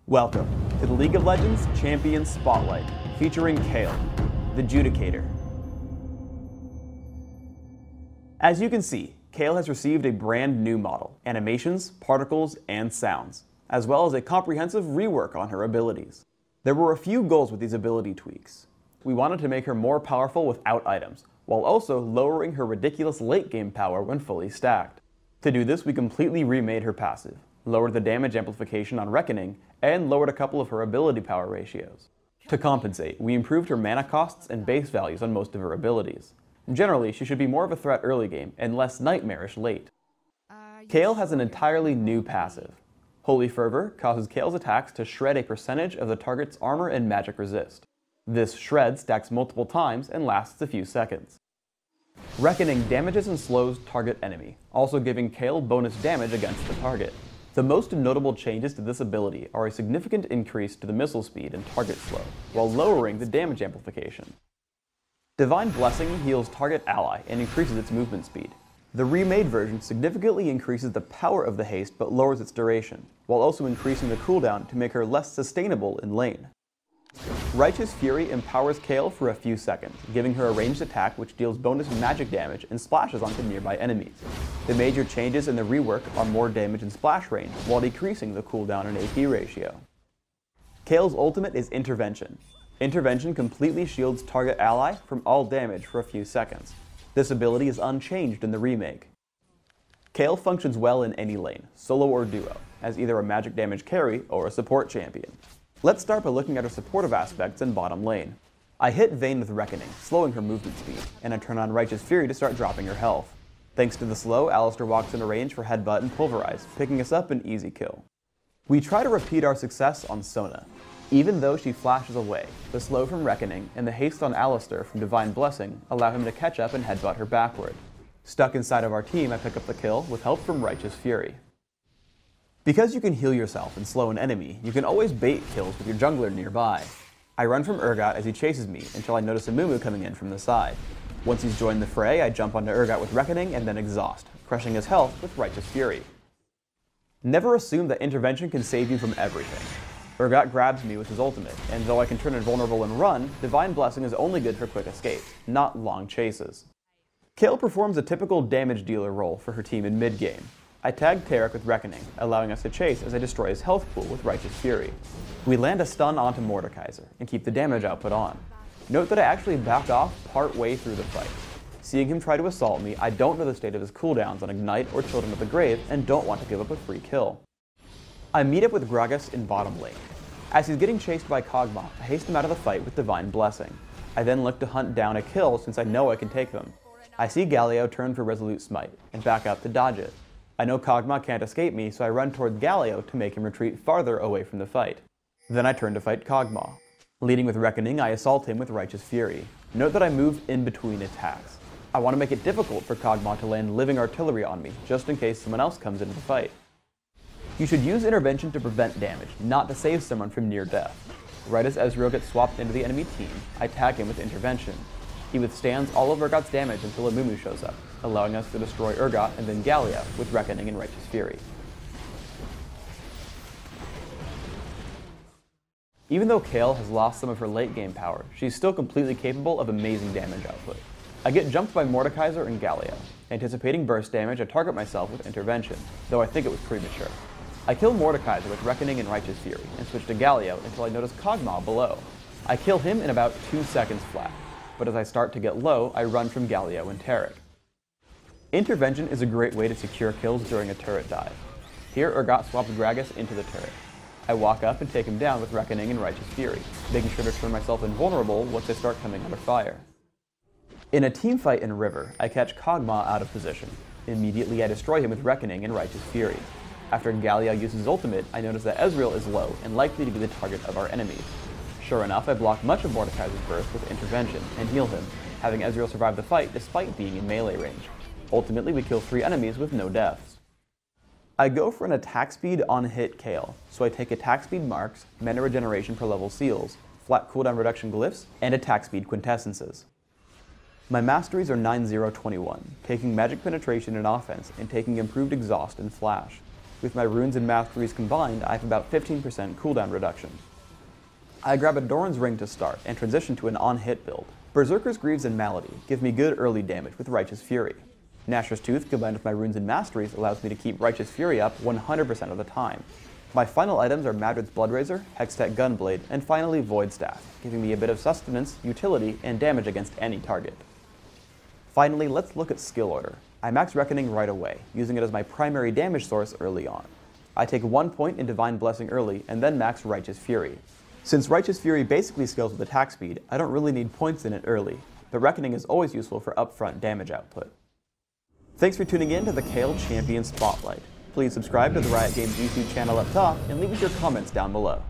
Welcome to the League of Legends Champion Spotlight, featuring Kayle, the Judicator. As you can see, Kayle has received a brand new model, animations, particles, and sounds, as well as a comprehensive rework on her abilities. There were a few goals with these ability tweaks. We wanted to make her more powerful without items, while also lowering her ridiculous late game power when fully stacked. To do this, we completely remade her passive, lowered the damage amplification on Reckoning, and lowered a couple of her ability power ratios. To compensate, we improved her mana costs and base values on most of her abilities. Generally, she should be more of a threat early game and less nightmarish late. Kayle has an entirely new passive. Holy Fervor causes Kayle's attacks to shred a percentage of the target's armor and magic resist. This shred stacks multiple times and lasts a few seconds. Reckoning damages and slows target enemy, also giving Kayle bonus damage against the target. The most notable changes to this ability are a significant increase to the missile speed and target slow, while lowering the damage amplification. Divine Blessing heals target ally and increases its movement speed. The remade version significantly increases the power of the haste but lowers its duration, while also increasing the cooldown to make her less sustainable in lane. Righteous Fury empowers Kayle for a few seconds, giving her a ranged attack which deals bonus magic damage and splashes onto nearby enemies. The major changes in the rework are more damage and splash range, while decreasing the cooldown and AP ratio. Kayle's ultimate is Intervention. Intervention completely shields target ally from all damage for a few seconds. This ability is unchanged in the remake. Kayle functions well in any lane, solo or duo, as either a magic damage carry or a support champion. Let's start by looking at her supportive aspects in bottom lane. I hit Vayne with Reckoning, slowing her movement speed, and I turn on Righteous Fury to start dropping her health. Thanks to the slow, Alistar walks into range for Headbutt and Pulverize, picking us up an easy kill. We try to repeat our success on Sona. Even though she flashes away, the slow from Reckoning and the haste on Alistar from Divine Blessing allow him to catch up and headbutt her backward. Stuck inside of our team, I pick up the kill with help from Righteous Fury. Because you can heal yourself and slow an enemy, you can always bait kills with your jungler nearby. I run from Urgot as he chases me until I notice a Mumu coming in from the side. Once he's joined the fray, I jump onto Urgot with Reckoning and then Exhaust, crushing his health with Righteous Fury. Never assume that Intervention can save you from everything. Urgot grabs me with his ultimate, and though I can turn invulnerable and run, Divine Blessing is only good for quick escapes, not long chases. Kayle performs a typical damage dealer role for her team in mid-game. I tag Taric with Reckoning, allowing us to chase as I destroy his health pool with Righteous Fury. We land a stun onto Mordekaiser, and keep the damage output on. Note that I actually back off part way through the fight. Seeing him try to assault me, I don't know the state of his cooldowns on Ignite or Children of the Grave, and don't want to give up a free kill. I meet up with Gragas in bottom lane. As he's getting chased by Kog'Maw, I haste him out of the fight with Divine Blessing. I then look to hunt down a kill since I know I can take them. I see Galio turn for Resolute Smite, and back out to dodge it. I know Kog'Maw can't escape me, so I run toward Galio to make him retreat farther away from the fight. Then I turn to fight Kog'Maw. Leading with Reckoning, I assault him with Righteous Fury. Note that I move in between attacks. I want to make it difficult for Kog'Maw to land living artillery on me, just in case someone else comes into the fight. You should use Intervention to prevent damage, not to save someone from near death. Right as Ezreal gets swapped into the enemy team, I tag him with Intervention. He withstands all of Urgot's damage until a Mumu shows up, allowing us to destroy Urgot and then Galio with Reckoning and Righteous Fury. Even though Kayle has lost some of her late game power, she's still completely capable of amazing damage output. I get jumped by Mordekaiser and Galio. Anticipating burst damage, I target myself with Intervention, though I think it was premature. I kill Mordekaiser with Reckoning and Righteous Fury, and switch to Galio until I notice Kog'Maw below. I kill him in about 2 seconds flat, but as I start to get low, I run from Galio and Taric. Intervention is a great way to secure kills during a turret dive. Here, Urgot swaps Gragas into the turret. I walk up and take him down with Reckoning and Righteous Fury, making sure to turn myself invulnerable once I start coming under fire. In a teamfight in River, I catch Kog'Maw out of position. Immediately, I destroy him with Reckoning and Righteous Fury. After Galio uses his ultimate, I notice that Ezreal is low and likely to be the target of our enemies. Sure enough, I block much of Mordekaiser's burst with Intervention and heal him, having Ezreal survive the fight despite being in melee range. Ultimately, we kill 3 enemies with no deaths. I go for an attack speed on hit Kayle, so I take attack speed marks, mana regeneration per level seals, flat cooldown reduction glyphs, and attack speed quintessences. My masteries are 9-0-21, taking magic penetration and offense and taking improved exhaust and flash. With my runes and masteries combined, I have about 15% cooldown reduction. I grab a Doran's Ring to start, and transition to an on-hit build. Berserker's Greaves and Malady give me good early damage with Righteous Fury. Gnasher's Tooth combined with my runes and masteries allows me to keep Righteous Fury up 100% of the time. My final items are Madred's Bloodrazor, Hextech Gunblade, and finally Void Staff, giving me a bit of sustenance, utility, and damage against any target. Finally, let's look at skill order. I max Reckoning right away, using it as my primary damage source early on. I take 1 point in Divine Blessing early, and then max Righteous Fury. Since Righteous Fury basically scales with attack speed, I don't really need points in it early, but Reckoning is always useful for upfront damage output. Thanks for tuning in to the Kayle Champion Spotlight. Please subscribe to the Riot Games YouTube channel up top and leave us your comments down below.